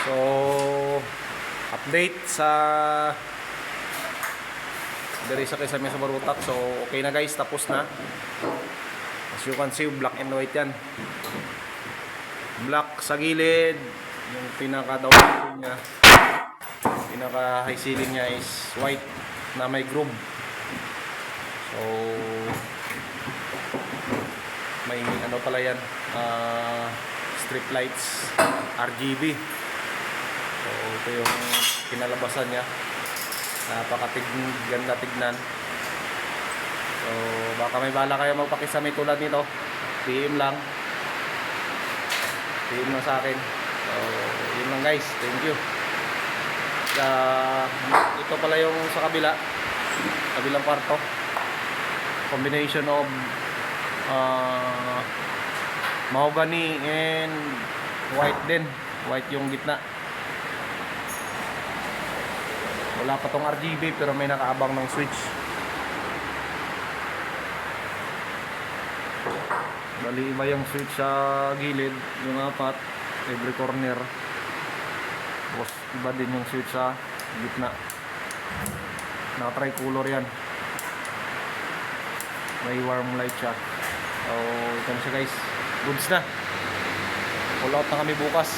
So, update sa dari sa kaysa sa Marutak. So, okay na guys, tapos na. As you can see, black and white yan. Black sa gilid, yung pinaka down niya, pinaka high ceiling niya is white na may groove. So, may ano pala yan, strip lights, RGB. So, ito yung kinalabasan niya. Ganda tignan. So, baka may bala kayo magpakisami tulad nito, PM lang sa akin. So, yun lang guys, thank you. Ito pala yung sa kabilang kwarto, combination of mahogany and white din. White yung gitna. Wala pa tong RGB pero may nakaabang ng switch. Bali iba yung switch sa gilid, yung apat, every corner. Tapos iba din yung switch sa gitna. Naka-tricolor yan. May warm light siya. So ito na siya guys. Goods na. Pull out na kami bukas.